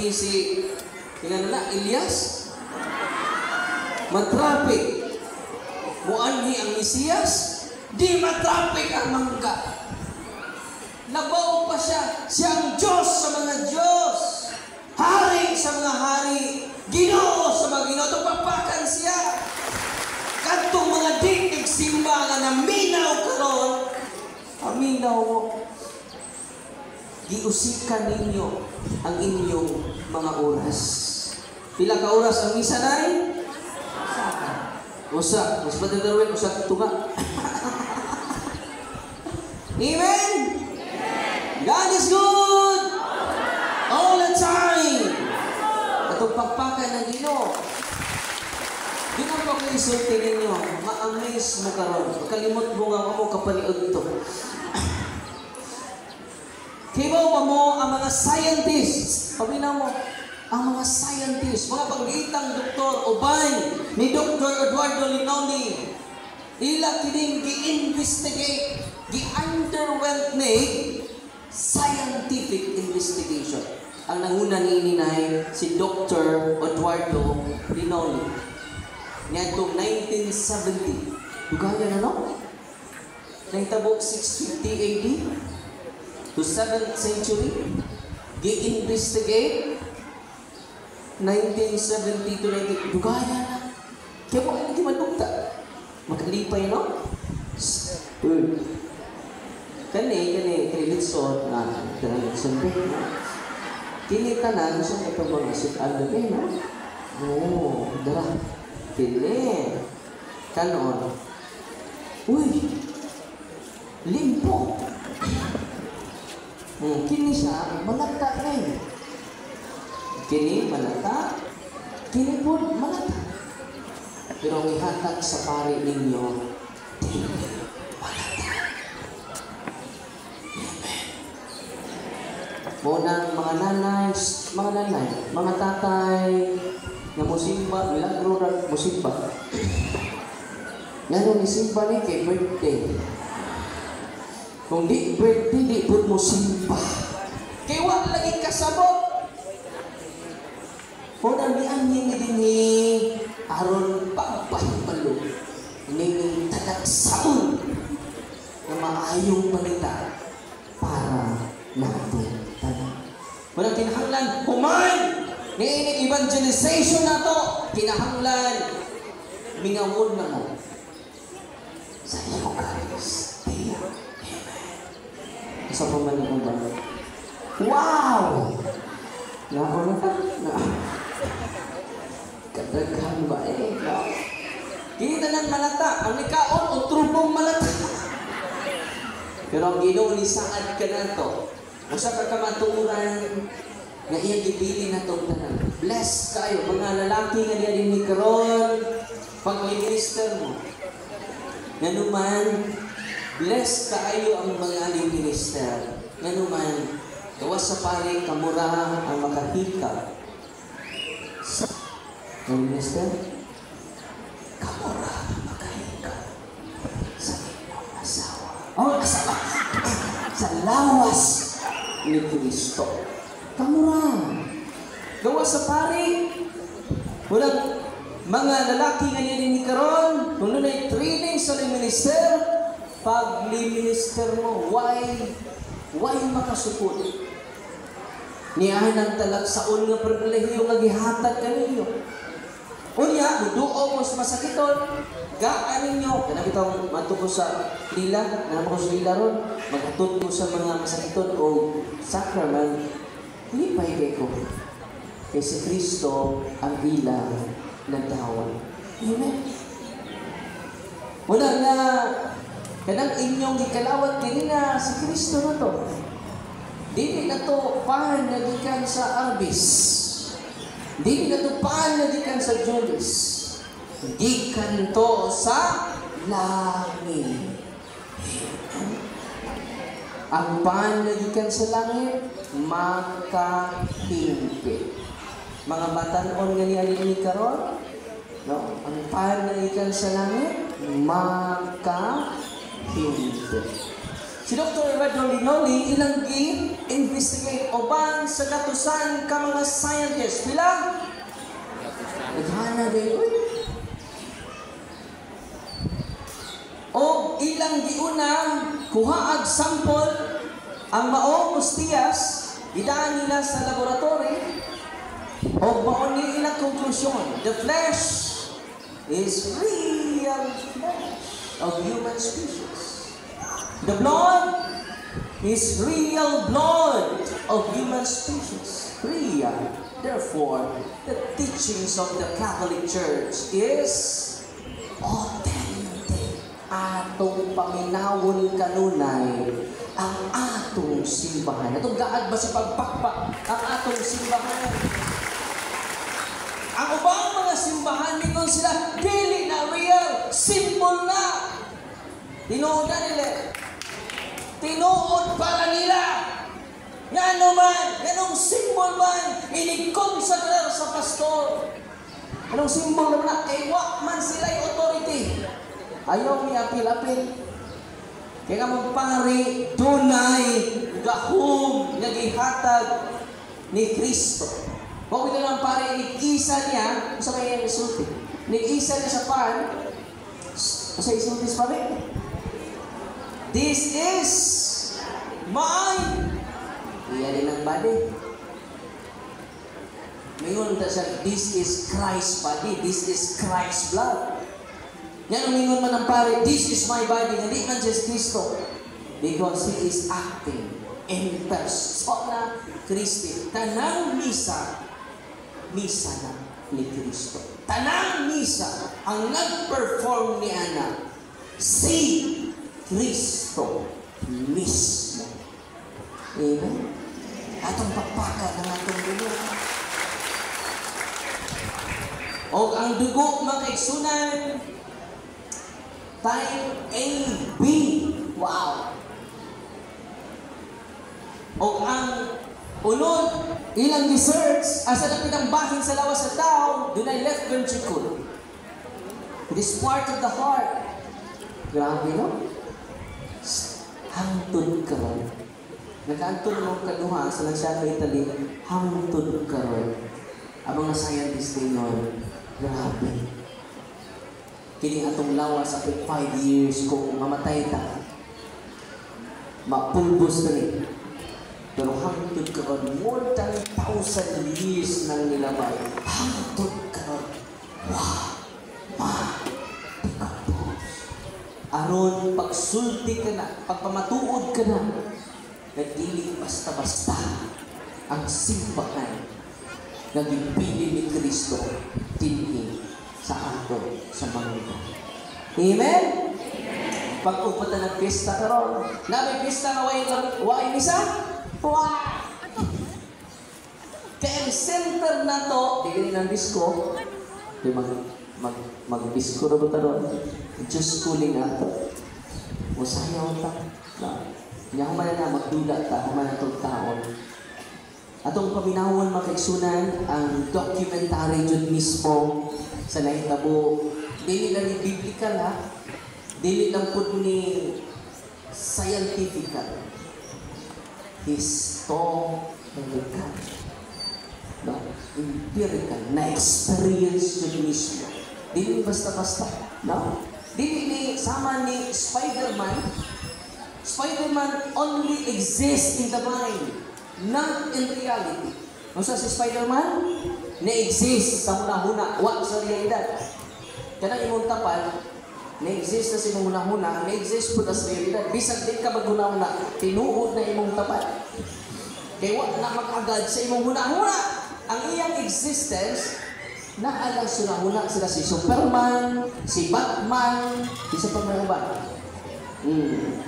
ni si Elias. Matrapik. Muanhi ang Mesiyas, di matrapik ang mangga. Nabaw pa siya, siyang Diyos sa mga Diyos, hari sa mga hari, Ginoo sa mga Ginoo. Tupapakan siya. Kantong mga dikig simba nga naminaw karon, aminaw mo. Giusikan ninyo ang inyong mga oras. Pila ka oras ang misa na rin? Usa. Mas patadarwin, usa tunga. Amen? God is good! All the time! Atong pagpakan ng Ginoo. Di na po kayo isulti ninyo. Ma-amaze mo karon. Makalimot mo nga mo kapaliod ito. Kibaw pa mo ang mga scientists. Pabina mo, ang mga scientists, mga paglitang doktor, ubay, ni Dr. Eduardo Linoli, ila kining gi-investigate, gi-underwent ni scientific investigation. Ang nanguna ni ininay, si Dr. Eduardo Linoli. Niya itong 1970. Dugaya na, no? Nahitabo 650 AD to 7th century. Gi-investigate 1970 to 19... Dugaya na. Kaya mo hindi madugta. Makalipay, no? Kani, Litson, Litson ba? Kini tanan, gusto mo ito mga sit-ano ba, no? Oo, dara. Kini. Kanon. Uy! Limpo! Kini siya, malata na yun. Kini, malata. Kini po, malata. Pero ang ihatag sa pari ninyo, dili, malata. Amen. Munang mga nanay, mga tatay, na musimba, milagro na musimba. Nga nung isimba ni kay birthday. Kung di birthday, di po musimba. Kaya wala lagi kasabot. Munang niangin din ni aron pagpahipalo. Ini tagaksaon na maayong balita para natin tanan. Walang kinahanglan, human! Ni evangelization na to, kinahanglan, mingawon na mo sa Eucharistia. Amen. Isa pa man ang ba? Wow! Naon na na. Kadaghan ba eh? Kita ng malata, ang nikaon o trupong malata. Pero ang Ginoo ni saad ka na to. Usa ka kamatuoran nga iyang gipili na itong tanan. Bless kayo, mga lalaki nga niya din ni karon, pag-minister mo. Nga naman, bless kayo ang mga minister. Nga naman, gawas sa pari, kamura ang makahika. Nga minister, kamura ang makahika sa inyong asawa. Oh, asawa! Sa lawas ni Kristo. Kamura. Gawa sa pari. Walang mga lalaki nga niya ni karon, kung nunay training sa minister, pag minister mo, why makasupot? Niyahan ang talagsaon nga pribilehiyo nga gihatag kaninyo. Unya, duduo mo sa masakiton, gaan ninyo. Kanang itong matuko sa lila, naman ko sa lila ron, maghatod mo sa mga masakiton o sacrament. Hindi pa ko. Kay si Kristo ang ilang ng tawag. Amen. Muna nga, kanang inyong ikalawat kanina si Kristo na to. Dili na to paan na gikan sa Arbis. Dili na to paan na gikan sa Judas. Gikan to sa langit. Ang paan na gikan sa langit, makahimpi. Mga batanon nga niya ni karon, no? Ang paan na gikan sa langit, makahimpi. Si Dr. Eduardo Linoli ilang gi-investigate uban sa katusan ka mga scientists. Pila? Naghana din. O ilang giuna kuhaag sample ang maong mustiyas idaan nila sa laboratory o maong ni ilang konklusyon. The flesh is real flesh of human species. The blood is real blood of human species. Real. Therefore, the teachings of the Catholic Church is authentic. Atong paminawon kanunay ang atong simbahan. Atong gaad ba sa pagpakpak ang atong simbahan? Ang ubang mga simbahan ningon sila dili na real, simple na. Tinuod na nila. Tinuod para nila. Nga naman, ganong symbol man, inikonsagrar sa pastor. Anong symbol naman na? Kay man sila'y authority. Ayaw niya apil-apil. Kaya nga magpari, dunay, gahom, nagihatag ni Kristo. Kung ito lang pare, nag-isa niya, sa may isulti. Nag-isa niya sa pan, sa isulti sa pare. This is mine. Iyan din ang body. Mingon ta siya, this is Christ's body, this is Christ's blood. Yan ang mingon man ang pare, this is my body, hindi man just Kristo. Because He is acting in persona Christi. Tanang misa, misa na ni Kristo. Tanang misa, ang nag-perform ni Ana, si Kristo mismo. Amen? Atong pagpaka ng atong dugo. O ang dugo makaigsunan, type AB. Wow! O ang unod, ilang research, asa na pinambahin sa lawas sa tao, doon ay left ventricle. It is part of the heart. Grabe, no? Hangtod ka ron. Nag-antod mo kaduha sa Lansiyano, Italy, hangtod ka ron. Ang mga scientists din nun, grabe. Kini atong lawas after 5 years kung mamatay ta, mapulbos na rin. Pero hangtod ka ron, more than 1,000 years nang nilabay. Hangtod ka ron. Wow! Aron, pagsulti ka na, pagpamatuod ka na, nagdili basta-basta ang simbahan na gipili ni Kristo tinhi sa ato sa mga ito. Amen? Pag-upatan ng pista karon, na may pista na way misa? Wow! Kaya ang center na to, tigilin ng disco, mag-disco na ba ito ron? Diyos kuling ato. Musayaw ta. Hindi ako man na magdula ta, ako man itong taon. Atong paminawon makaigsunan, ang documentary dyan mismo sa nahitabo. Dili lang ni biblical ha. Dili lang po ni scientifical. Historical. No? Empirical. Na-experience dyan mismo. Dili basta-basta. No? Dili ni sama ni Spider-Man. Spider-Man only exists in the mind, not in reality. Kung sa si Spider-Man, na-exist sa huna-huna, wag sa realidad. Kanang imong tapal, na-exist na sa imong huna-huna, na-exist po na sa realidad. Bisag din ka maghuna-huna, tinuod na imong tapal. Kaya wag na mag-agad sa imong huna-huna. Ang iyang existence, naalang sila huna sila si Superman, si Batman, isa pa may uban.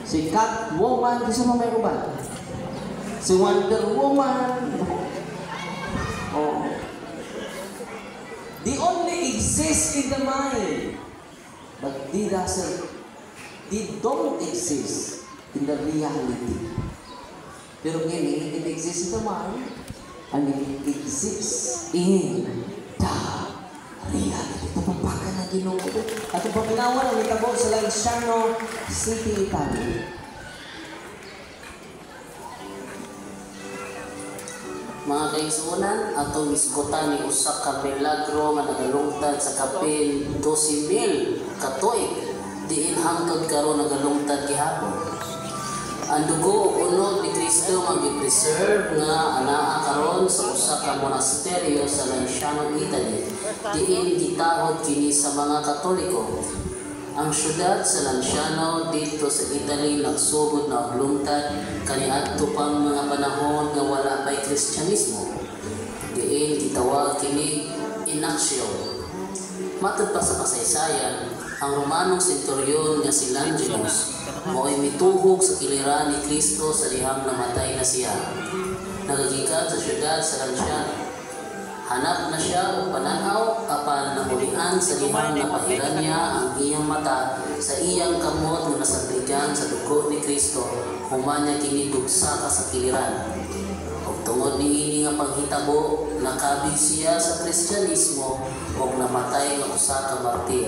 Si Catwoman, isa pa may uban. Si Wonder Woman. Oh. They only exist in the mind, but they don't exist in the reality. Pero ngayon, it exists in the mind, and it exists in the reality. Ito pampakan na Ginoo. At paminawan ang itabo sa Lanciano City, Italy. Mga kaigsuonan, atong isgutan ni usa ka milagro nga nagalungtad sa kapin 12,000 katuig diin hangtod karon nagalungtad gihapon. Ang dugo ug unod ni Kristo magi-preserve nga anaa karon sa usa ka monasteryo sa Lanciano, Italy, diin gitahod kini sa mga Katoliko. Ang syudad sa Lanciano dito sa Italy nagsugod na og lungtad kaniadto pang mga panahon nga wala pay Kristyanismo. Diin gitawag kini Inaksio. Matod pa sa kasaysayan, ang Romanong senturyon nga si Longinus mo'y mituhog sa iliran ni Kristo sa dihang namatay na siya. Nagagikan sa syudad sa Lanciano. Hanap na siya o pananaw apan namulian sa dihang napahiran niya ang iyang mata sa iyang kamot nga nasabligan sa dugo ni Kristo human niya kini dugsa ka sa kiliran. Ug tungod niini nga panghitabo nakabig siya sa Kristyanismo ug namatay nga usa ka martir.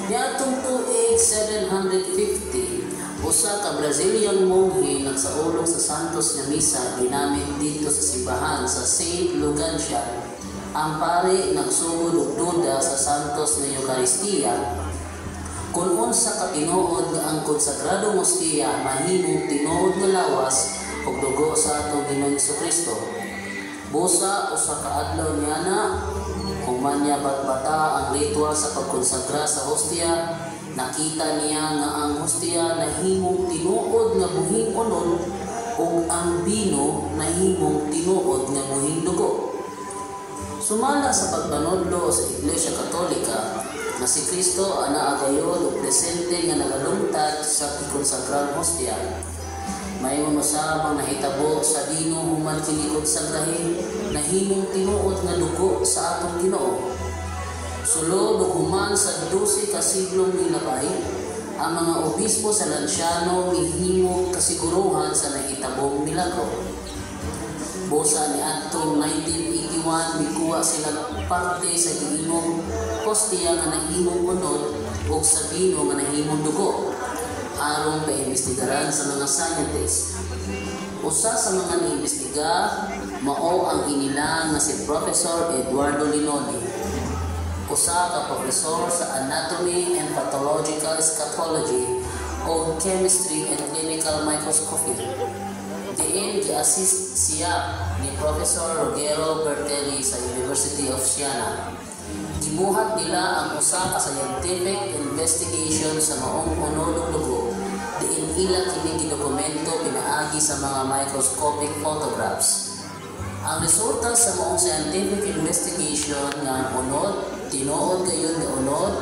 Niadtong tuig 750, usa ka Brazilian monghe nagsaulog sa santos nga misa ginamit dito sa simbahan sa Saint Lugancia. Ang pare nagsugod og duda sa santos nga Eucharistia kung unsa ka tinuod nga ang konsagradong hostia mahimong tinuod nga lawas ug dugo sa atong Ginoong Hesukristo. Busa usa ka adlaw niana human niya batbata ang ritual sa pagkonsagra sa hostia, nakita niya nga ang hostia nahimong tinuod nga buhing unod ug ang bino nahimong tinuod nga buhing dugo. Sumala sa pagpanudlo sa Iglesia Katolika na si Kristo ana agayod ug presente nga nagalungtad sa ikonsagrang hostia. May unusamang nahitabo sa dino human kini konsagrahin nahimong tinuod nga dugo sa atong Ginoo. Sulod ug human sa 12 ka siglong nilabay, ang mga obispo sa Lanciano mihimo kasiguruhan sa nahitabong milagro. Busa ni atong 1981 mikuha sila parte sa giingong hostia nga nahimong unod ug sa bino nga nahimong dugo aron paimbestigaran sa mga scientists. Usa sa mga niimbestiga mao ang inilang nga si Professor Eduardo Linoli, usa ka professor sa Anatomy and Pathological Eschatology o Chemistry and Clinical Microscopy. Diin gi-assist siya ni Professor Ruggero Bertelli sa University of Siena. Gibuhat nila ang usa ka scientific investigation sa maong unod dugo. Diin ila kini gidokumento pinaagi sa mga microscopic photographs. Ang resulta sa maong scientific investigation nga unod, tinuod gayon nga unod,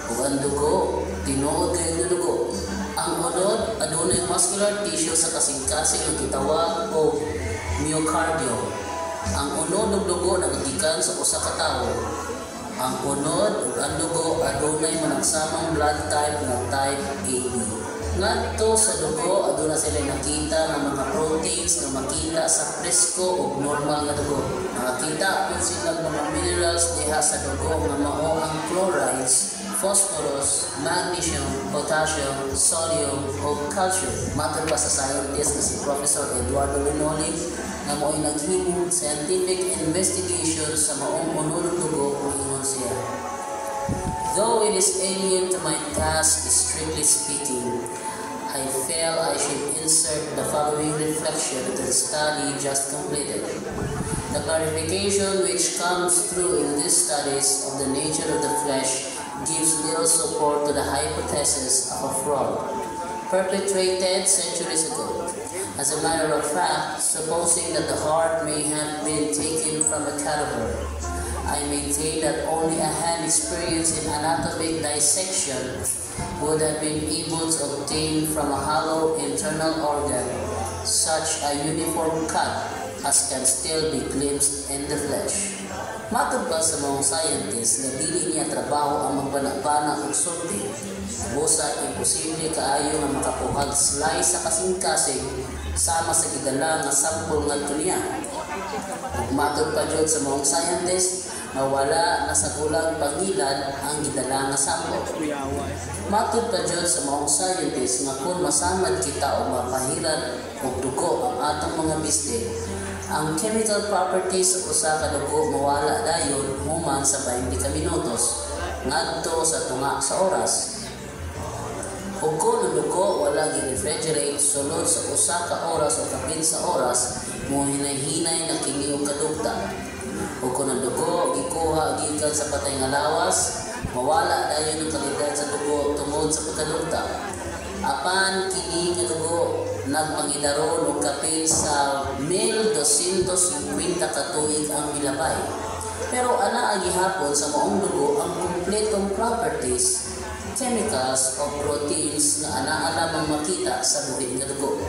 ug ang dugo, tinuod gayon nga dugo. Ang unod adunay muscular tissue sa kasing-kasing nga gitawag og myocardium. Ang unod ug dugo nagagikan sa usa ka tawo. Ang unod ug ang dugo adunay managsamang blood type nga type AB. Ngadto sa dugo aduna sila nakita nga mga proteins nga makita sa presko ug normal nga dugo. Nakakita pud sila mga minerals diha sa dugo nga mao ang chlorides, phosphorus, magnesium, potassium, sodium ug calcium. Matod pa sa scientist nga si Professor Eduardo Linoli nga mo'y naghimong scientific investigation sa maong unod dugo kung ingon siya. Though it is alien to my task, strictly speaking, I feel I should insert the following reflection to the study just completed. The clarification which comes through in these studies of the nature of the flesh gives little support to the hypothesis of a fraud perpetrated centuries ago. As a matter of fact, supposing that the heart may have been taken from a cadaver, I maintain that only a hand experienced in anatomic dissection would have been able to obtain from a hollow internal organ such a uniform cut as can still be glimpsed in the flesh. Matod pa sa mga scientists na dili niya trabaho ang magbanabana o sulti, busa imposible kaayo nga makapuhag slide sa kasing-kasing sama sa gidala nga sample ngadto niya. Ug matod pa jud sa mga scientists na wala na sa kulang pangilad ang gidala nga sample. Matod pa jud sa mga scientists nga kung masamad kita o mapahiran o dugo ang atong mga bistig, Ang chemical properties sa usa ka dugo mawala dayon human sa 20 ka minutos ngadto sa tunga sa oras. Ug kung ang dugo wala gi-refrigerate sulod sa usa ka oras o kapin sa oras, mo hinay-hinay na kini og kadugta. Ug kung ang dugo gikuha gikan sa patay nga lawas, mawala dayon ang kalidad sa dugo tungod sa pagkadugta. Apan kini nga dugo nagpangidaron og kapin sa 1250 ka tuig ang milabay. Pero ana gihapon sa maong dugo ang kumpletong properties, chemicals o proteins nga ana lamang makita sa buhit nga dugo.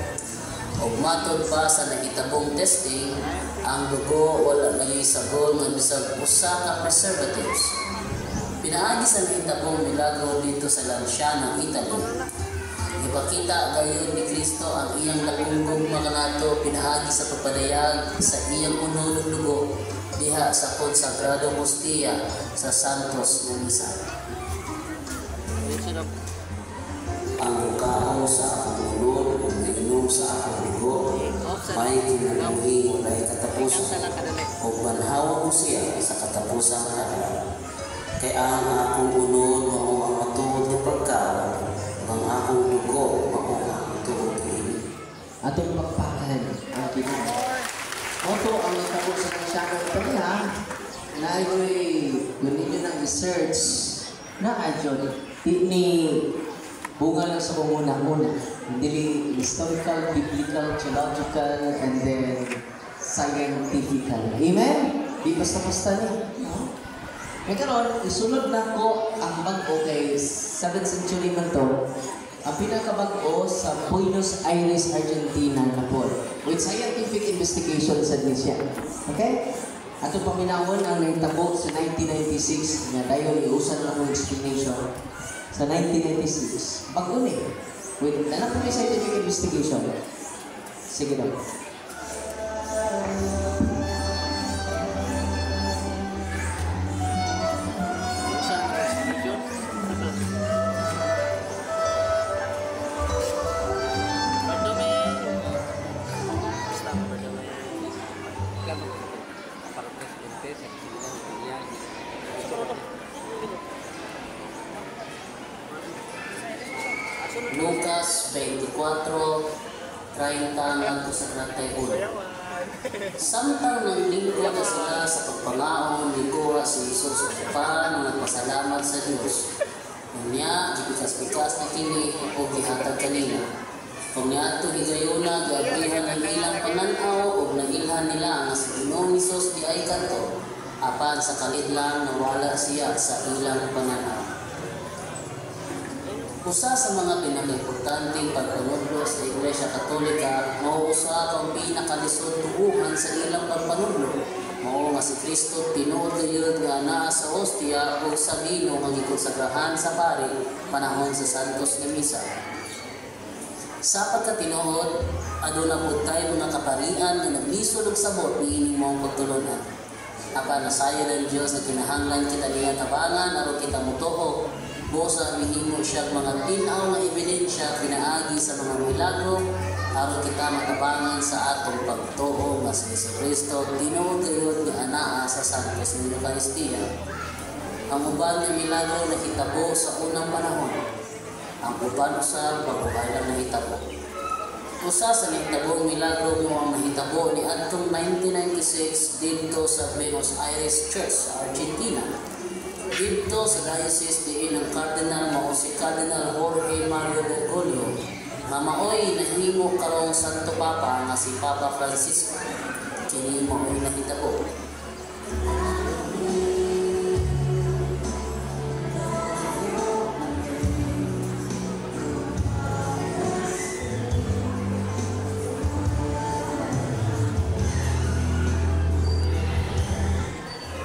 Og matod pa sa nahitabong testing, ang dugo wala lagi sagol nga bisag usa ka preservatives. Pinaagi sa nahitabong milagro dito sa Lanciano, Italy. Ipakita gayon ni Kristo ang iyang lakunggong makanato pinaagi sa pagpadayag sa iyang unod dugo diha sa konsagrado hostia sa Santos nga misa. Ang mukhaon sa akong unod o nainom sa akong dugo may kinaluhi ulay katapusan o banhawa ko siya sa katapusan karon. Kaya ang akong unod mao ang matuod nga pagkaon, ang akong dugo mao ang matuod nga inig. Atong magpakan ang Ginoo. Oto ang natabo sa Lanciano, Italy ha. Na ayo'y kung ninyo nang i-search na adyon ni bunga lang sa kumuna-muna. Dili historical, biblical, theological, and then scientifical. Amen? Di basta-basta niya. May karon, isunod na ko ang bago kay 7th century man to. Ang pinakabago sa Buenos Aires, Argentina na po. With scientific investigation sa siya. Okay? Ato paminawon ang naitabo sa 1996 na dayon iusan lang ng explanation sa 1996. Bago ni. With na po may scientific investigation. Sige daw. Lucas 24:30 ngadto sa 31. Samtang naglingkod na sila sa pagpangaon, lingkura si Jesus sa upan na nagpasalamat sa Dios. Unya gipikas-pikas na kini o gihatag kanila. Unya ato higayuna giabrihan ang ilang pananaw ug nagilhan nila nga si Ginoong Hesus di ay kanto. Apan sa kalit lang nawala siya sa ilang pananaw. Usa sa mga pinakaimportanteng pagpanudlo sa Iglesia Katolika mao usa kang pinakalisod tuguhan sa ilang pagpanudlo. Mao nga si Kristo tinuod gayud nga naa sa hostia ug sa bino nga gikonsagrahan sa pari panahon sa Santos nga Misa. Sa pagkatinuod, aduna pud tayo mga kaparian nga naglisod og sabot niining maong pagtulunan. Apan nasayo ng Dios na kinahanglan kita niya tabangan aron kita mutuo. Busa mihimo siya mga tinaw nga ebidensya pinaagi sa mga milagro aron kita matabangan sa atong pagtuo nga si Kristo tinuod gayud nga anaa sa Santos nga Eucharistia. Ang uban nga milagro nakitabo sa unang panahon. Ang uban usab pagubay lang nahitabo. Usa sa nahitabong milagro mo ang nahitabo ni adtong 1996 dito sa Buenos Aires Church sa Argentina. Dito sa diocese diin ng Cardinal mao si Cardinal Jorge Mario Bergoglio nga maoy nahimo karong Santo Papa nga si Papa Francisco. Kini maoy nahitabo.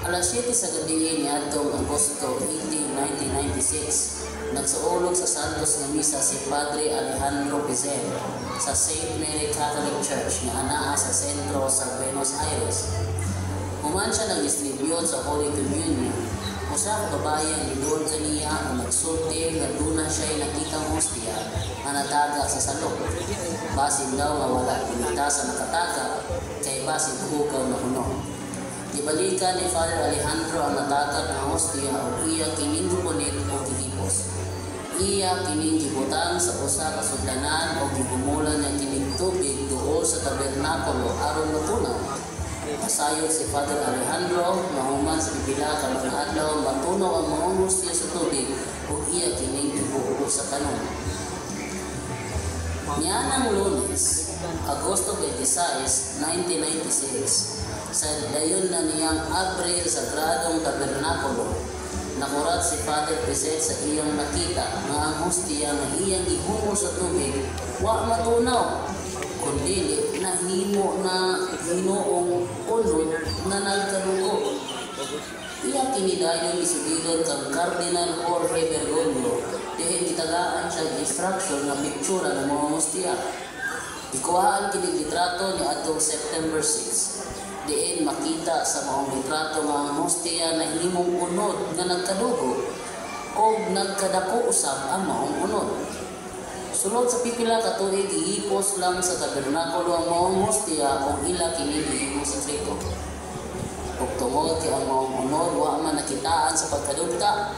Alas 7 sa gabi ni atong Agosto 18, 1996, nagsuulog sa Santos nga misa si Padre Alejandro Pizarro sa St. Mary Catholic Church nga anaa sa sentro sa Buenos Aires. Human siya nag-distribute sa Holy Communion. Usa ka babae ang idol kaniya ang nagsulti nga duna siya'y nakitang hostia nga nataga sa salok. Basin daw nga wala pinita sa nakataga kay basin hugaw na kuno. Gibalikan ni Father Alejandro ang natagak nga hostia o iya kining gipunit o gihipos. Iya kining gibutang sa usa ka sudlanan o gihumulan niya kining tubig duol sa tabernakulo aron matunaw. Masayod si Father Alejandro na human sa bibila karong adlaw matunaw ang mga hostia sa tubig o iya kining gibuo sa kanon. Nianang Lunes, Agosto 26, 1996, sa dayon na niyang Abril sa Gradong Tabernakulo, nakurat si Father Piset sa iyang nakita nga ang hostia nga iyang gihumol sa tubig wa matunaw, kundi nahimo na hinoong ulod na nagkalugo. Iya kinidayon isugilon kang Cardinal Jorge Bergoglio dihin gitagaan siya instruction na pictura ng mga hostia. Ikuhaan kini litrato ni atong September 6. Diin makita sa mga litrato nga ang hostia na himong unod nga nagkadugo o nagkadako usab ang maong unod. Sulod sa pipila ka tuig ihipos lang sa tabernakulo ang maong hostia kung ila kini gihimo sa trito. Ug tungod kay ang maong unod wa man nakitaan sa pagkadugta,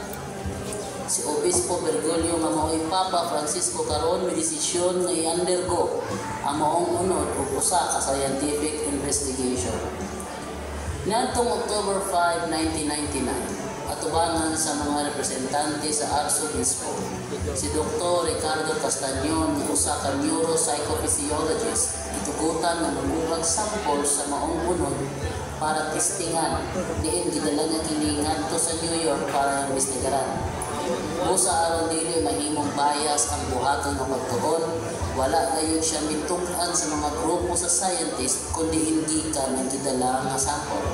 si Obispo Bergoglio nga mao'y Papa Francisco karon may desisyon nga i-undergo ang maong unod ug usa ka scientific investigation. Niadtong October 5, 1999, atubangan sa mga representante sa Arsobispo, si Dr. Ricardo Castañon nga usa ka neuropsychophysiologist itugutan nga magbuhat sample sa maong unod para testingan. Diin gidala nga kini ngadto sa New York para investigaran. Busa aron dili mahimong bias ang buhaton nga pagtuon, wala gayon siya mitunghan sa mga grupo sa scientist kundi hindi ka nagdala nga sample.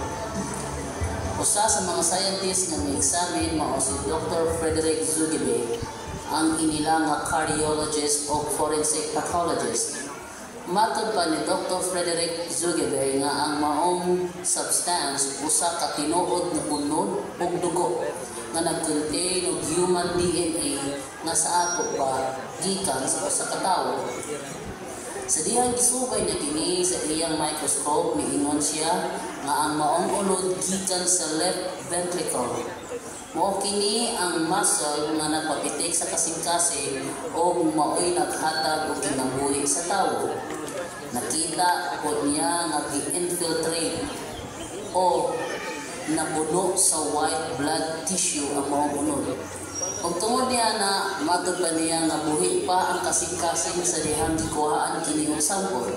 Usa sa mga scientist nga mi-examine mao si Dr. Frederick Zugebe, ang inila nga cardiologist o forensic pathologist. Matod pa ni Dr. Frederick Zugebe nga ang maong substance usa ka tinuod na unod ug dugo nga nag-contain og human DNA nga sa ato pa gikan sa usa ka tawo. Sa dihang gisubay na kini sa iyang microscope, miingon siya nga ang maong unod gikan sa left ventricle. Mao kini ang muscle nga nagpapitik sa kasing-kasing o mao'y naghatag og kinabuhi sa tawo. Nakita po niya nga gi-infiltrate o napuno sa white blood tissue ang maong unod. Ug tungod niya na matod pa niya nga buhi pa ang kasing-kasing sa dihang gikuhaan kini og sample.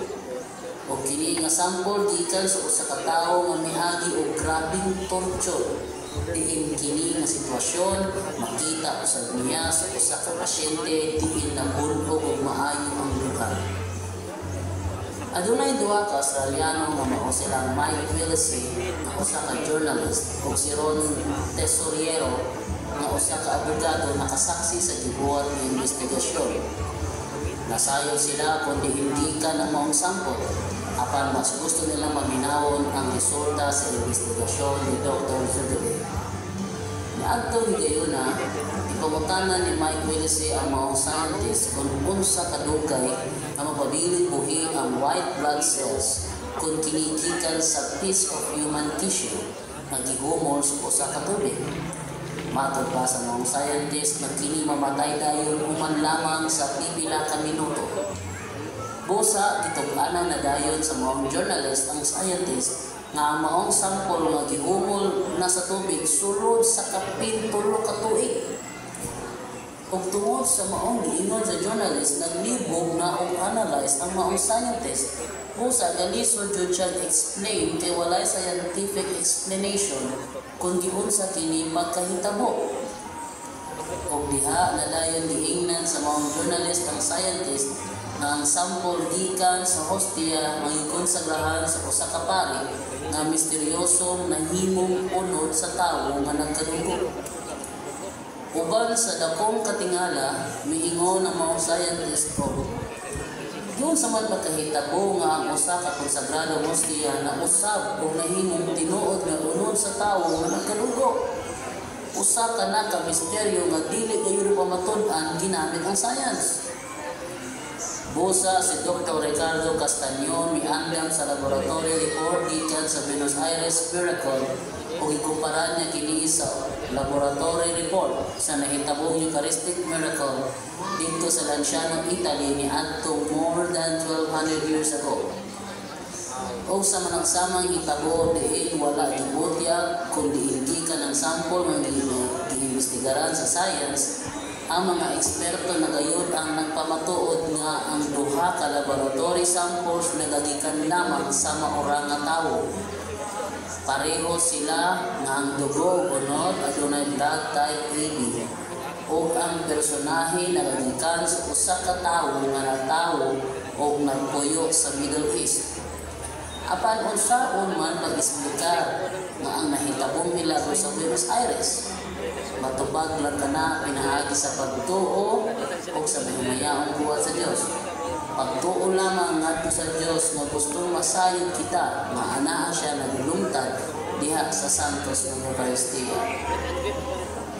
O kini nga sample gikan sa usa ka tawo nga miagi og grabing torture. Diin kini nga sitwasyon makita usab niya sa usa ka pasyente diin nabulog og maayo ang lugar. Adunay duha ka Australiano nga mao silang Mike Willesee nga usa ka journalist ug si Ron Tesoriero nga usa ka abogado nakasaksi sa gibuhat nga investigasyon. Nasayon sila kundi hindi ka ng maong sample apan mas gusto nilang maminawon ang resulta sa investigasyon ni Dr. Zugebe. Niadtong higayuna, ipamutanan ni Mike Willesee ang maong scientist kung unsa kadugay na mapabiling buhi ang white blood cells kung kinigikan sa piece of human tissue na gihumol sa usa ka tubig. Matod pa sa mga scientist na kini mamatay dayon human lamang sa pipila ka minuto. Busa gitug-anan na dayon sa mga journalist ang scientist nga ang maong sample nga gihumol na sa tubig sulod sa kapin 3 ka tuig. Ug tungod sa maong giingon sa journalist, naglibog na og analyze ang maong scientist. Busa galisod jud siya explain kay walay scientific explanation kung giunsa kini magkahitabo. Ug diha nadayon giingnan sa maong journalist ang scientist na ang sample gikan sa hostia nga gikonsagrahan sa usa ka pari nga misteryosong nahimong unod sa tawo nga nagkadugo. Uban sa dakong katingala, miingon ang mga scientist ko, yun sa man pagkahitabo nga ang usa ka konsagrado hostia na usab kung nahimong tinuod nga unod sa tawo nga nagkadugo. usa ka na ka misteryo nga dili gayon pamatud-an ginamit ang science. Busa si Dr. Ricardo Castañon miandam sa laboratory report gikan sa Buenos Aires Miracle o ikumpara niya kini sa laboratory report sa nahitabong Eucharistic Miracle dito sa Lanciano, Italy niadtong more than 1200 years ago. O sa manang-samang hitabo diin wala gibutya kundi gikan ng sample nga giimbestigaran sa science. Ang mga eksperto na gayon ang nagpamatuod nga ang duha ka laboratory samples nagagikan lamang sa maorang nga tawo. Pareho sila nga ang dugo unod adunay blood type AB o ang personahe nagagikan sa usa ka tawo nga natawo o nagpuyo sa Middle East. Apan unsaon man pag-explicar nga ang nahitabong milagro sa Buenos Aires, matubag lang ka na pinaagi sa pagtuo o sa mahimayaong buhat sa Diyos. Pagtuo lamang ngadto sa Diyos nga gustong masayod kita nga anaa siya naglulungtad diha sa santos ng Eucharistia.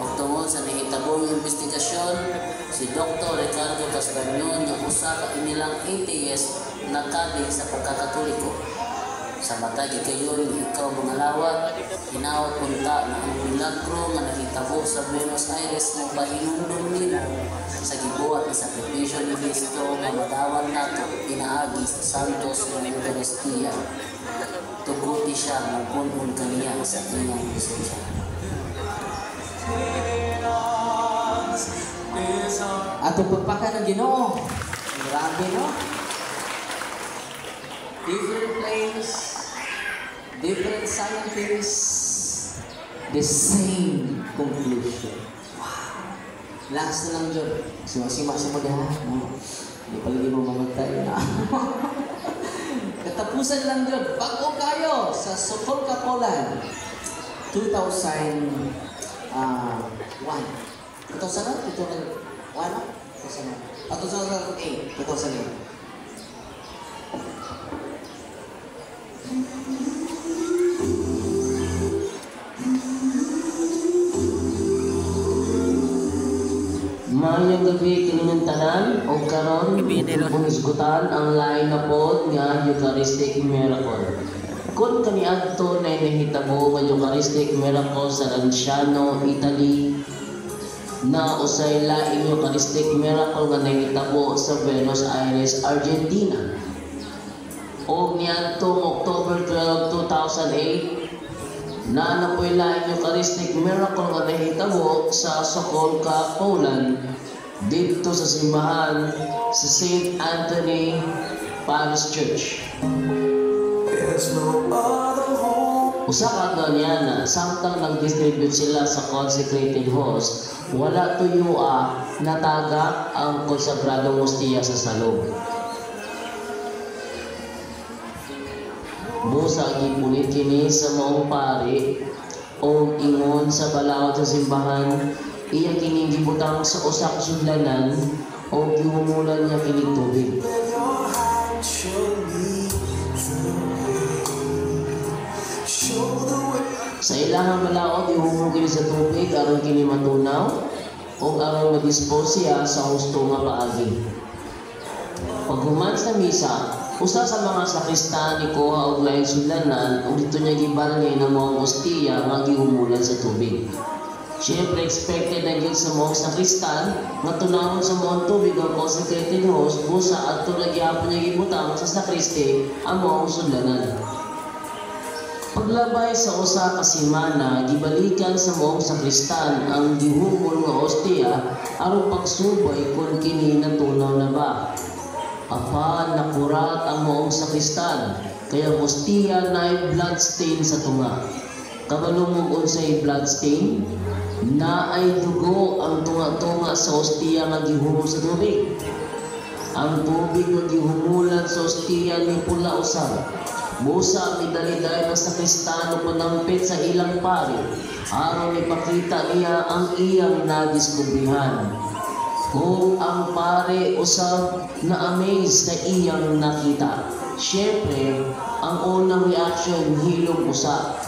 O tungod sa nahitabong investigasyon, si Dr. Ricardo Castañon nga usa ka inilang atheist nagkabig sa pagkakatoliko. Sa matagi kayon ikaw mga lawat, hinawat punta na ang milagro nga nahitabo sa Buenos Aires mo pahinundong nila sa gibuhat na sakripisyo ni Cristo nga matawan nato pinaagi sa santos ng Eucharistia. Tuguti siya magpunon kaniya sa iyang presensya. Atong pagpaka ng Ginoo. Grabe, no? Different place, different scientists, the same conclusion. Wow! Last na lang dyan. Sima-sima sa magana. Hindi palagi mo mamagtay na. Katapusan lang dyan. Bago kayo sa Sokolka, Poland. 2001. 2008. Mayong gabi kaninyong tanan o karon punisgutan ang lain na pod nga Eucharistic Miracle. Kung kaniadto na nahitabo nga Eucharistic Miracle sa Lanciano, Italy, na usay laing Eucharistic Miracle nga nahitabo sa Buenos Aires, Argentina. O niadtong October 12, 2008, na napoy laing Eucharistic Miracle nga nahitabo sa Sokolka, Poland, dito sa simbahan sa St. Anthony Parish Church. Usa ka niya na samtang nag-distribute sila sa consecrated host, wala tuyua natagak ang konsagradong hostia sa salog. Busa gipunit kini sa maong pari o ingon sa balawat sa simbahan, iya kini gibutang sa usa ka sudlanan o gihumulan niya kini tubig. Sa ilahang balaod ihumog kini sa tubig aron kini matunaw o aron ma-dispose siya sa husto nga paagi. Paghuman sa misa, usa sa mga sakristan ni kuha og lain sudlanan ug dito niya gibalngay ng mga hostia nga gihumulan sa tubig. Siyempre, expected na gyud sa mga sakristan nga tunawon sa mga tubig ang consecrated host busa adto na gyapon niya gibutang sa sakriste ang mga sudlanan. Paglabay sa usa ka semana, gibalikan sa mga sakristan ang gihumol nga hostia aron pagsubay kung kini natunaw na ba. Apan nakurat ang maong sakristan, kaya hostia na blood stain sa tunga. Kabalumog unsay blood stain, na ay dugo ang tunga-tunga sa hostia nga gihumol sa tubig. Ang tubig nga gihumulan sa hostia ni pula usab. Busa midaliday ng sakristan o panampit sa ilang pari aron ipakita niya ang iyang nadiskubrihan. Kung ang pare usab na-amaze sa iyang nakita, syempre, ang unang reaction hilong usap.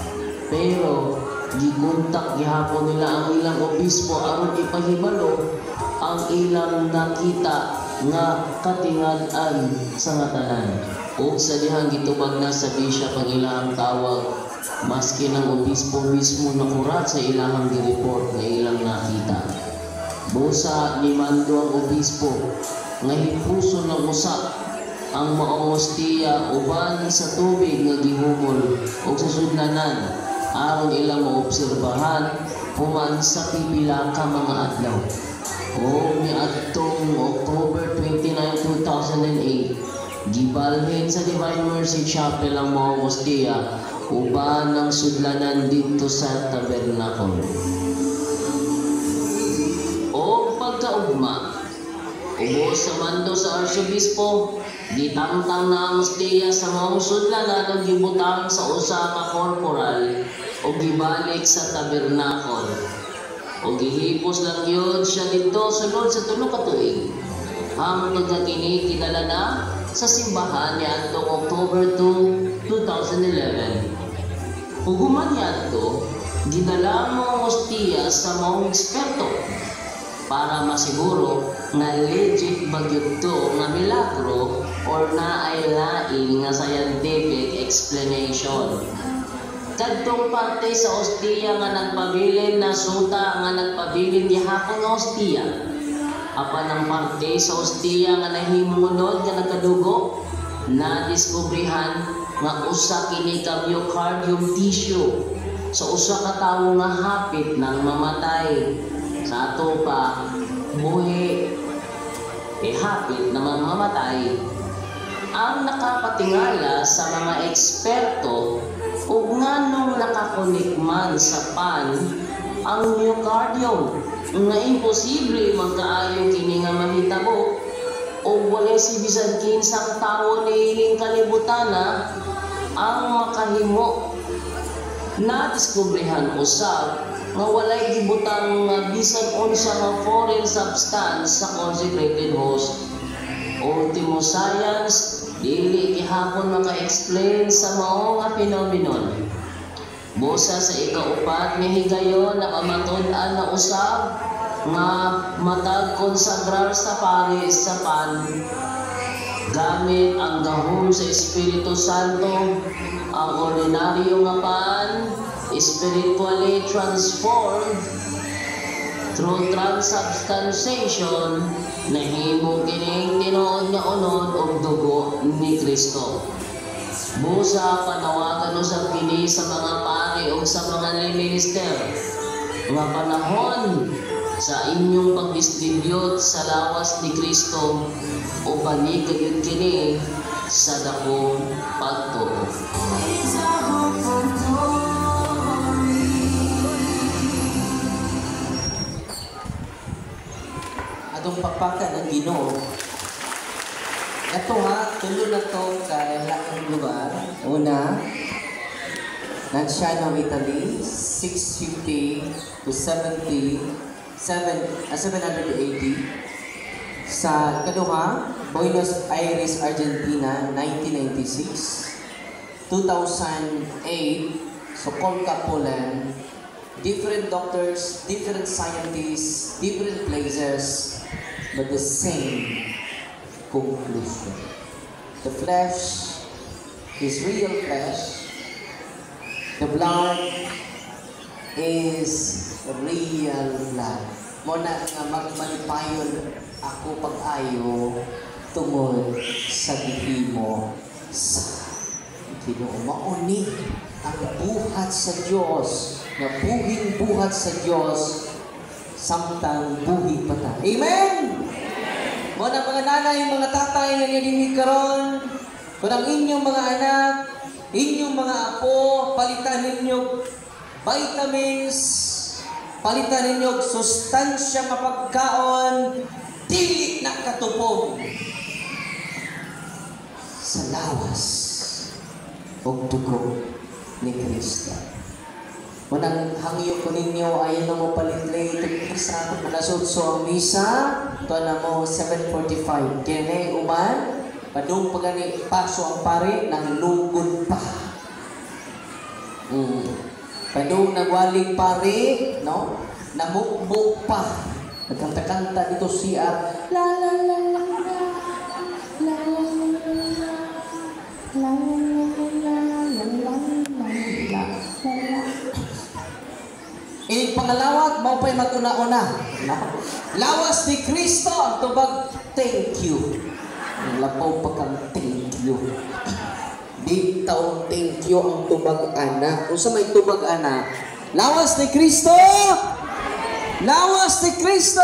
Pero, gikontak gihapon nila ang ilang obispo aron ipahibalo ang ilang nakita nga katingad-an sa ngatanan. Ug sa dihang gitubag na sa bishop ang ilahang tawag, maski ng obispo mismo nakurat sa ilahang gireport nga ilang nakita. Busa ni mando ang obispo nga hipuson ng usa ang maong ostiya uban sa tubig nga gihumol ug sa sudlanan aron ilang maobserbahan human sa pipila ka mga adlaw. O niadtong October 29, 2008, gibalhin sa Divine Mercy Chapel ang maong ostiya uban ng sudlanan dito sa tabernacle. O pagkaugma, ubos sa mando sa arsobispo, gitangtang na ang ostiya sa maong sudlanan ang gibutang sa usa ka korporal o gibalik sa tabernacle. O gihipos lang yun siya dito sunod sa 3 ka tuig. Hangtod nga kini kidala na sa simbahan niadtong October 2, 2011. Ug human niadto, gidala mo ang ostiya sa maong eksperto para masiguro nga legit ba gyud to nga milagro or naay lain nga scientific explanation. Kadtong parte sa ostiya nga nagpabilin na suta nga nagpabilin gihapon nga ostiya. Apan ang parte sa ostiya nga nahimunod nga nagkadugo, nadiskubrihan nga usa kini ka myocardium tissue sa usa ka tawo nga hapit nang mamatay. Sa ato pa, buhi, hapit na mamamatay. Ang nakapatingala sa mga eksperto ug nganong nakakonikman sa pan ang myocardium nga imposible magkaayo kini nga mahitabo o wala si bisan kinsang tawo niining kalibutana ang makahimo. Nadiskubrihan usab nga walay gibutang nga bisan unsa nga foreign substance sa consecrated host. Ultimo science dili gihapon maka-explain sa mao nga phenomenon. Busa sa ika-4 nga higayon nakamatud-an na usab nga matag konsagrar sa Paris sa pan gamit ang gahom sa Espiritu Santo. Ang ordinaryo nga pan spiritually transformed through transubstantiation, nahimo kining tinuod nga unod og dugo ni Kristo. Busa panawagan usab kini sa mga pari o sa mga minister nga panahon sa inyong pag-distribute sa lawas ni Kristo o panikayod kini sa dakong pagtuo. Atong pakpakan ang Ginoo. Ito ha, tulo na to kay laking lugar. Una, Lanciano, Italy, 650 to 780. Sa ikaduha, Buenos Aires, Argentina, 1996. 2008, Sokolka, Poland. Different doctors, different scientists, different places, but the same conclusion. The flesh is real flesh. The blood is real blood. Muna nga magmanipayon ako pag-ayo tungod sa gihimo sa Ginoo. Mauni ang buhat sa Dios, na buhing buhat sa Dios samtang buhi pa ta. Amen! Muna mga nanay, mga tatay nga nilingig karon, kung ang inyong mga anak, inyong mga apo, palitan ninyo vitamins, palitan ninyo sustansya mapagkaon, dili na katupong sa lawas o dugo ni Kristo. Munang hangyo ko ninyo, ayaw na mo palitlay ito sa ato panasod. So ang misa, ito na mo 7:45. Kaya uman, padung pagani paso ang pare, nang lugod pa. Kadong nagwaling pare, no? Namukbuk pa. Nagkanta-kanta dito siya. La la la la la. La la la la la. La la la la la. Ining pangalawat, mao pa'y matuna-una. Lawas ni Kristo ang tubag, thank you. Lapaw pa kang thank you. Di taong thank you ang tubag ana. Kung sa may tubag ana, lawas ni Kristo! Lawas ni Kristo!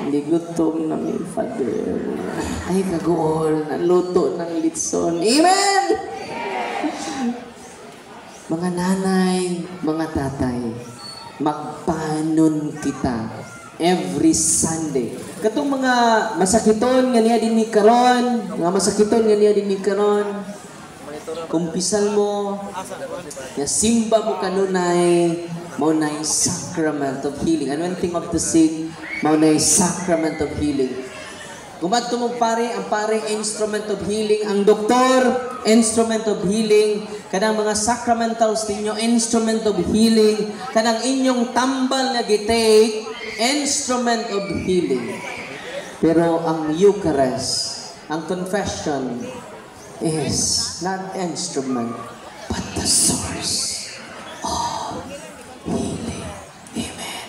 Hindi gutom na mi, Father. Ay, kagool, naluto ng litson. Amen! Mga nanay, mga tatay, magpanon kita every Sunday. Katong mga masakiton nga niya din ni karon, mga masakiton nga niya din ni karon. Kumpisal mo, ya simba mo kanunay, mao nay sacrament of healing. Anointing of the sick, mao nay sacrament of healing. Kumadto mo pare, ang pare instrument of healing, ang doktor instrument of healing, kanang mga sacramentals ninyo instrument of healing, kanang inyong tambal na gitake instrument of healing. Pero ang Eucharist, ang confession is not instrument but the source of healing. Amen.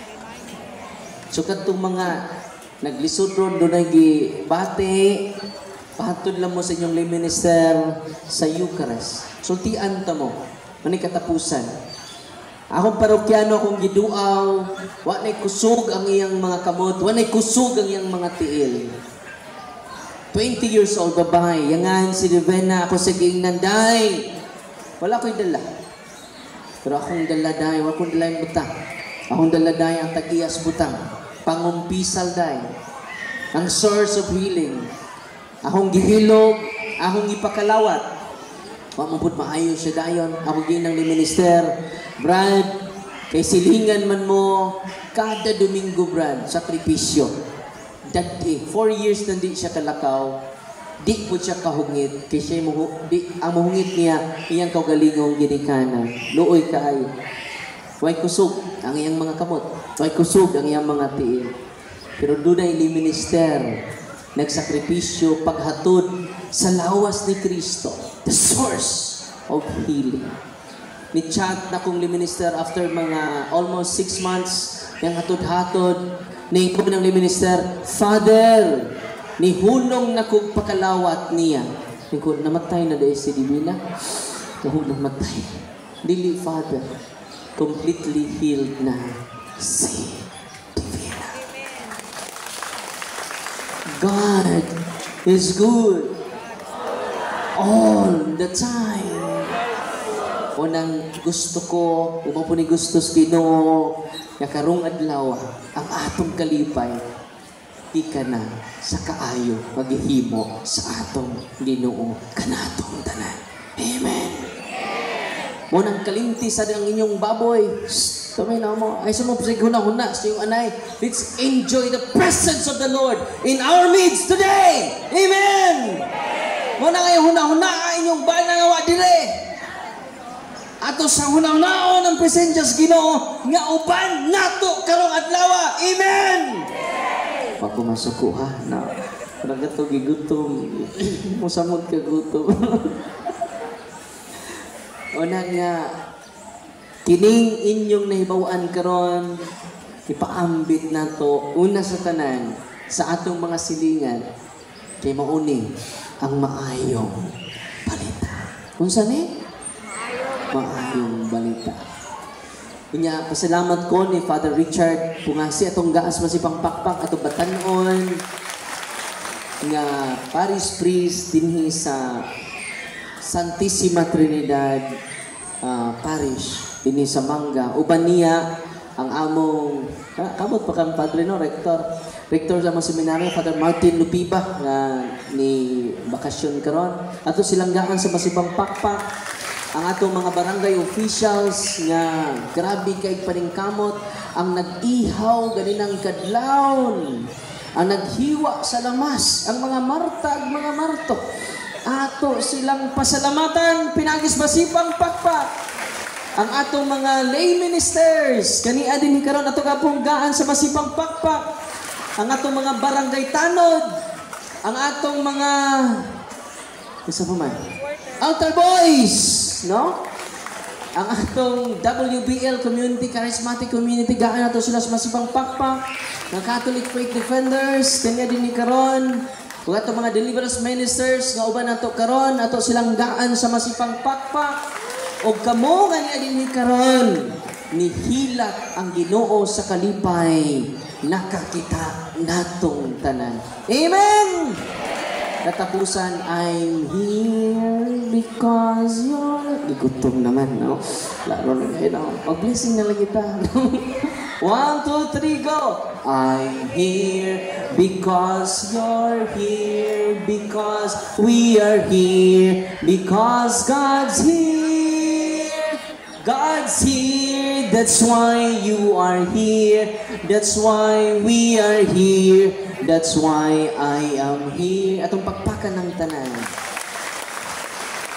So katong mga naglisod ron doon ay gibate, pahatod lang mo sa inyong lay minister sa Eucharist. Sultian ta mo, manay katapusan. Akong parokyano, akong giduaw, wanay kusog ang iyang mga kamot, wanay kusog ang iyang mga tiil. 20 years old babae, yangan si Rivena, ako sa nanday. Wala ko'y dala. Pero akong dala dahi, wala akong dala yung butang. Akong dala dahi ang tagiyas butang. Pangumpisal day, ang source of healing. Akong gihilog, akong ipakalawat. Mamupod maayo siya dayon. Ako ginang ni minister, Brad, kay silingan man mo, kada Domingo, Brad, sakripisyo. Dati, 4 years na di siya kalakaw, di po siya kahungit, kay siya ang mahungit niya, iyang kaugalingong ginikanan. Luoy kaayo. Way kusog ang iyang mga kamot. Way kusog ang iyang mga tiil. Pero dunay li minister, nagsakripisyo, paghatod sa lawas ni Kristo, the source of healing. Ni chat na kong li minister after mga almost 6 months, yung hatod-hatod, ni ko ng li minister, Father, ni hunong na kong pakalawat niya. Ni ko, namatay na dahil si Divina. Namatay. Dili, Father. Completely healed na si Divina. God is good all the time. Unang gusto ko, umapo ni gustos Ginoo, nga karong adlaw ang atong kalipay, di ka na sa kaayo maghihimo sa atong Ginoo kanatong tanan. Amen. Munang kalinti sa ang inyong baboy. Kamay na mo. Ay sumop sa huna-huna sa iyong anay. Let's enjoy the presence of the Lord in our midst today. Amen! Muna ngayon huna-huna inyong banangawa dire. Ato sa huna-hunaon ang presensyas Ginoo nga uban nato karong adlaw. Amen! Pagkumasuko ha. Na, parang gato gigutom. Musamod ka gutom. Una nga, kining inyong nahibawan karon, ipaambit na to, una sa tanan, sa atong mga silingan, kay mauni ang maayong balita. Kung saan maayong balita. Kunya, pasalamat ko ni Father Richard, pungasi atong gaas masipang pakpak, atong batanon, nga Paris Priest dinhi sa Santissima Trinidad Parish dinhi sa Manga. Uban niya ang among kamot pa kang padre no, rector sa among seminaryo, Father Martin Lupiba nga ni bakasyon karon. Ato silang gaan sa masibang pakpak. Ang atong mga barangay officials nga grabe kay paningkamot ang nag-ihaw ganinang kadlawon, ang naghiwa sa lamas, ang mga martag, mga marto. Ato silang pasalamatan, pinagis masipang pakpak. ang atong mga lay ministers, kani adin karon ato kapunggaan sa masipang pakpak, ang atong mga barangay tanod, ang atong mga isa pa man, altar boys, no? Ang atong WBL community, charismatic community, gaan nato sila sa masipang pakpak, ng Catholic Faith Defenders, kanya din ni karon, kung ato mga deliverance ministers, nga uban nato karon, ato silang gaan sa masipang pakpak, o kamo kanya din ni karon, nihilat ang Ginoo sa kalipay, nakakita natong tanan. Amen! Katapusan, I'm here because you're... Igutom naman, no? Laro na kayo, no? Mag-blessing na lang kita. 1, 2, 3, go! I'm here because you're here, because we are here, because God's here. God's here, that's why you are here, that's why we are here, that's why I am here. Atong pagpakan ng tanan.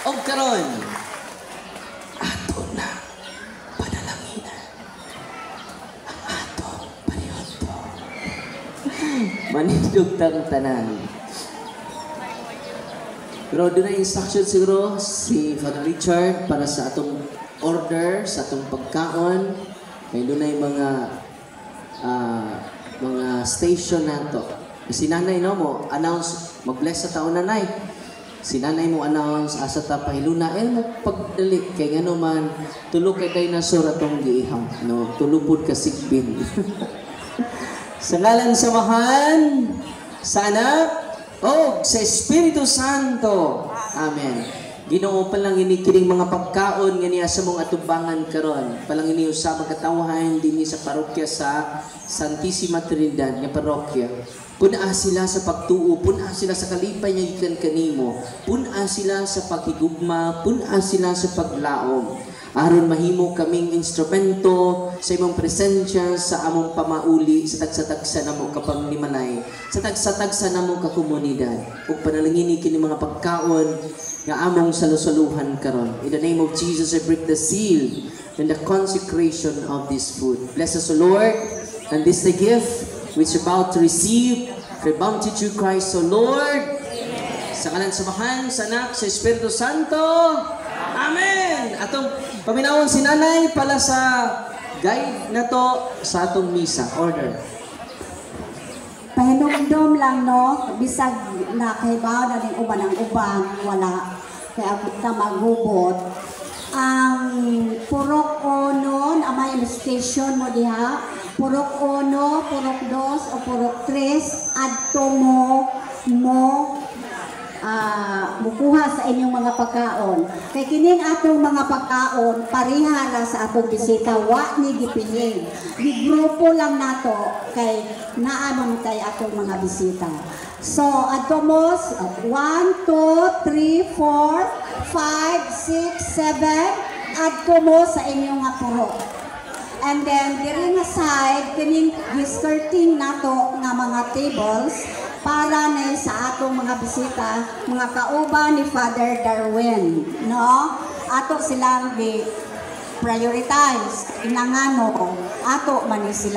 O karon, ato na panalanginan. Ang ato panihodto. Manindog tang tanan. Pero doon na instruction siguro si Father Richard para sa atong order, sa atong pagkaon. Kaya doon na yung mga station nato. Si nanay no mo announce mag-bless sa taon nanay. Si nanay mo announce asa ta pahiluna mo pagdali kay ngano man tulo kay dinosaur atong giiham no tulupod ka sigbin. Sa ngalan sa Amahan, sa Anak, o sa Espiritu Santo. Amen. Ginoo palang ini kining mga pagkaon nga niya sa mong atubangan karon. Palang ini usab magkatawahan dinhi sa parokya sa Santissima Trinidad nga parokya. Puna sila sa pagtuo, puna sila sa kalipay nga gikan kanimo, puna sila sa paghigugma, puna sila sa paglaom. Aron mahimo kaming instrumento sa imong presensya sa among pamauli sa tagsa-tagsa namo kapamlimanay, sa tagsa-tagsa namo ka komunidad. Ug panalangini kini mga pagkaon nga among salusaluhan karon. In the name of Jesus, I break the seal and the consecration of this food. Bless us, O Lord, and this the gift which about to receive for bounty through Christ, O Lord. Sa ngalan sa Amahan, sa Anak, sa Espiritu Santo. Amen! Atong paminawon si nanay pala sa guide na to sa atong misa. Order. Pahinumdum lang no, bisag na kahibaw na din uban ang uban, wala. Kaya kita magubot. Ang purok onon, amay station mo diha, purok ono, purok dos, o purok tres, adto mo mukuha sa inyong mga pagkaon. Kay kining atong mga pagkaon, parihara sa atong bisita, wa ni gipiling. Gigrupo lang nato kay naamon kay atong mga bisita. So, ato mo, 1, 2, 3, 4, 5, 6, 7, ato mo sa inyong nga puro. And then, diri nga side, kining skirting nato nga mga tables, para na sa atong mga bisita, mga kauban ni Father Darwin, no? Ato silang di prioritize, inangano, ato man sila.